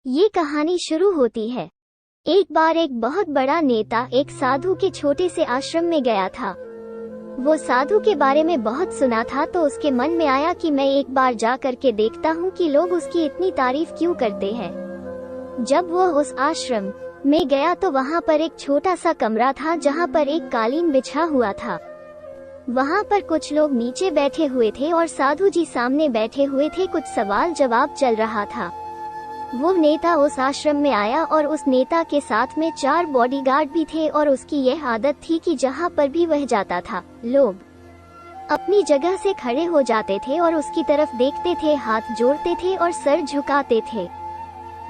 ये कहानी शुरू होती है। एक बार एक बहुत बड़ा नेता एक साधु के छोटे से आश्रम में गया था। वो साधु के बारे में बहुत सुना था, तो उसके मन में आया कि मैं एक बार जा करके देखता हूँ कि लोग उसकी इतनी तारीफ क्यों करते हैं। जब वो उस आश्रम में गया तो वहाँ पर एक छोटा सा कमरा था जहाँ पर एक कालीन बिछा हुआ था। वहाँ पर कुछ लोग नीचे बैठे हुए थे और साधु जी सामने बैठे हुए थे। कुछ सवाल जवाब चल रहा था। वो नेता उस आश्रम में आया और उस नेता के साथ में 4 बॉडीगार्ड भी थे और उसकी यह आदत थी कि जहाँ पर भी वह जाता था, लोग अपनी जगह से खड़े हो जाते थे और उसकी तरफ देखते थे, हाथ जोड़ते थे और सर झुकाते थे।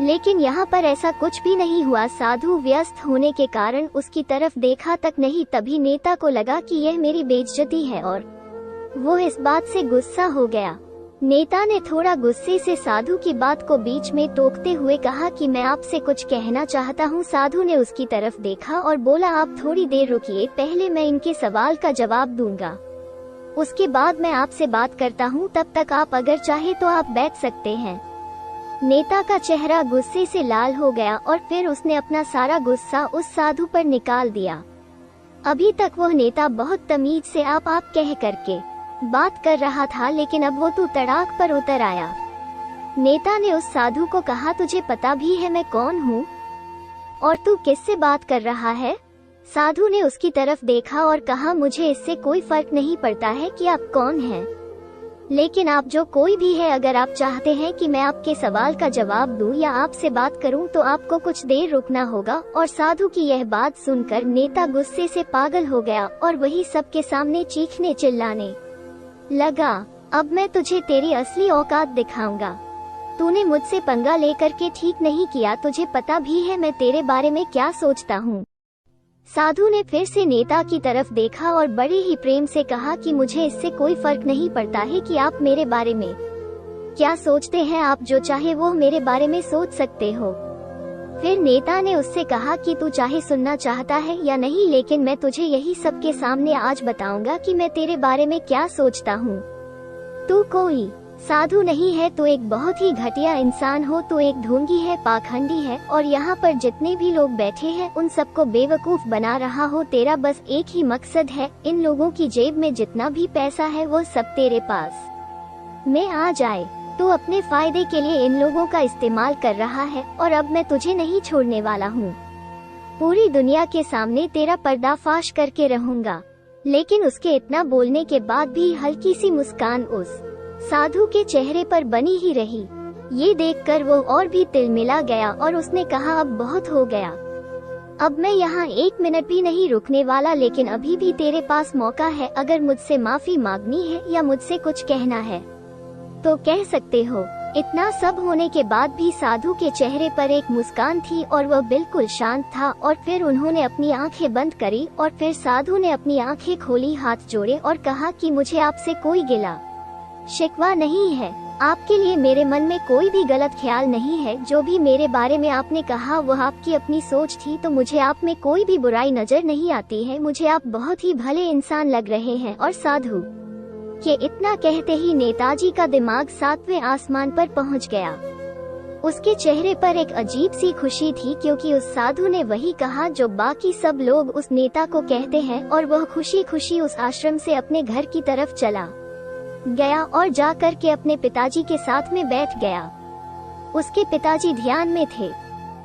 लेकिन यहाँ पर ऐसा कुछ भी नहीं हुआ। साधु व्यस्त होने के कारण उसकी तरफ देखा तक नहीं। तभी नेता को लगा कि यह मेरी बेइज्जती है और वो इस बात से गुस्सा हो गया। नेता ने थोड़ा गुस्से से साधु की बात को बीच में टोकते हुए कहा कि मैं आपसे कुछ कहना चाहता हूँ। साधु ने उसकी तरफ देखा और बोला, आप थोड़ी देर रुकिए, पहले मैं इनके सवाल का जवाब दूंगा, उसके बाद मैं आपसे बात करता हूँ। तब तक आप अगर चाहे तो आप बैठ सकते हैं। नेता का चेहरा गुस्से से लाल हो गया और फिर उसने अपना सारा गुस्सा उस साधु पर निकाल दिया। अभी तक वह नेता बहुत तमीज से आप कह करके बात कर रहा था, लेकिन अब वो तू तड़ाक पर उतर आया। नेता ने उस साधु को कहा, तुझे पता भी है मैं कौन हूँ और तू किससे बात कर रहा है? साधु ने उसकी तरफ देखा और कहा, मुझे इससे कोई फर्क नहीं पड़ता है कि आप कौन हैं, लेकिन आप जो कोई भी है, अगर आप चाहते हैं कि मैं आपके सवाल का जवाब दूं या आपसे बात करूं तो आपको कुछ देर रुकना होगा। और साधु की यह बात सुनकर नेता गुस्से से पागल हो गया और वही सबके सामने चीखने चिल्लाने लगा, अब मैं तुझे तेरी असली औकात दिखाऊंगा। तूने मुझसे पंगा लेकर के ठीक नहीं किया, तुझे पता भी है मैं तेरे बारे में क्या सोचता हूँ। साधु ने फिर से नेता की तरफ देखा और बड़े ही प्रेम से कहा कि मुझे इससे कोई फर्क नहीं पड़ता है कि आप मेरे बारे में क्या सोचते हैं, आप जो चाहे वो मेरे बारे में सोच सकते हो। फिर नेता ने उससे कहा कि तू चाहे सुनना चाहता है या नहीं, लेकिन मैं तुझे यही सबके सामने आज बताऊंगा कि मैं तेरे बारे में क्या सोचता हूँ। तू कोई साधु नहीं है, तू एक बहुत ही घटिया इंसान हो, तू एक ढोंगी है, पाखंडी है और यहाँ पर जितने भी लोग बैठे हैं उन सबको बेवकूफ बना रहा हो। तेरा बस एक ही मकसद है, इन लोगों की जेब में जितना भी पैसा है वो सब तेरे पास में आ जाए। तू अपने फायदे के लिए इन लोगों का इस्तेमाल कर रहा है और अब मैं तुझे नहीं छोड़ने वाला हूँ। पूरी दुनिया के सामने तेरा पर्दाफाश करके रहूंगा। लेकिन उसके इतना बोलने के बाद भी हल्की सी मुस्कान उस साधु के चेहरे पर बनी ही रही। ये देखकर वो और भी तिलमिला गया और उसने कहा, अब बहुत हो गया, अब मैं यहाँ 1 मिनट भी नहीं रुकने वाला, लेकिन अभी भी तेरे पास मौका है। अगर मुझसे माफी मांगनी है या मुझसे कुछ कहना है तो कह सकते हो। इतना सब होने के बाद भी साधु के चेहरे पर एक मुस्कान थी और वह बिल्कुल शांत था। और फिर उन्होंने अपनी आंखें बंद करी और फिर साधु ने अपनी आंखें खोली, हाथ जोड़े और कहा कि मुझे आपसे कोई गिला शिकवा नहीं है, आपके लिए मेरे मन में कोई भी गलत ख्याल नहीं है। जो भी मेरे बारे में आपने कहा वह आपकी अपनी सोच थी, तो मुझे आप में कोई भी बुराई नजर नहीं आती है। मुझे आप बहुत ही भले इंसान लग रहे हैं। और साधु के इतना कहते ही नेताजी का दिमाग 7वें आसमान पर पहुंच गया। उसके चेहरे पर एक अजीब सी खुशी थी, क्योंकि उस साधु ने वही कहा जो बाकी सब लोग उस नेता को कहते हैं। और वह खुशी खुशी उस आश्रम से अपने घर की तरफ चला गया और जाकर के अपने पिताजी के साथ में बैठ गया। उसके पिताजी ध्यान में थे।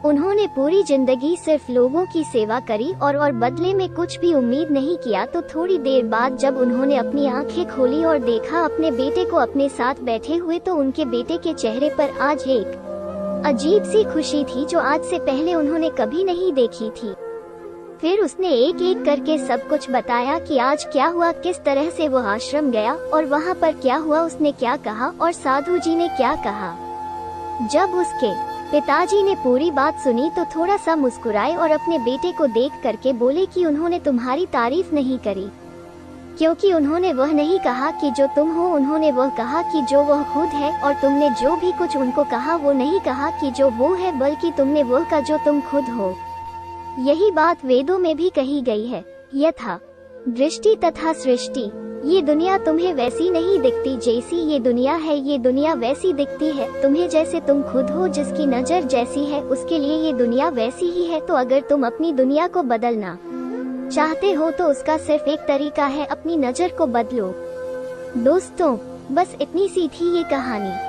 उन्होंने पूरी जिंदगी सिर्फ लोगों की सेवा करी और बदले में कुछ भी उम्मीद नहीं किया। तो थोड़ी देर बाद जब उन्होंने अपनी आंखें खोली और देखा अपने बेटे को अपने साथ बैठे हुए, तो उनके बेटे के चेहरे पर आज एक अजीब सी खुशी थी जो आज से पहले उन्होंने कभी नहीं देखी थी। फिर उसने एक एक करके सब कुछ बताया कि आज क्या हुआ, किस तरह से वो आश्रम गया और वहाँ पर क्या हुआ, उसने क्या कहा और साधु जी ने क्या कहा। जब उसके पिताजी ने पूरी बात सुनी तो थोड़ा सा मुस्कुराए और अपने बेटे को देख करके बोले कि उन्होंने तुम्हारी तारीफ नहीं करी, क्योंकि उन्होंने वह नहीं कहा कि जो तुम हो, उन्होंने वह कहा कि जो वह खुद है। और तुमने जो भी कुछ उनको कहा वो नहीं कहा कि जो वो है, बल्कि तुमने वह कहा जो तुम खुद हो। यही बात वेदों में भी कही गई है, यथा दृष्टि तथा सृष्टि। ये दुनिया तुम्हें वैसी नहीं दिखती जैसी ये दुनिया है, ये दुनिया वैसी दिखती है तुम्हें जैसे तुम खुद हो। जिसकी नज़र जैसी है उसके लिए ये दुनिया वैसी ही है। तो अगर तुम अपनी दुनिया को बदलना चाहते हो तो उसका सिर्फ एक तरीका है, अपनी नज़र को बदलो। दोस्तों, बस इतनी सी थी ये कहानी।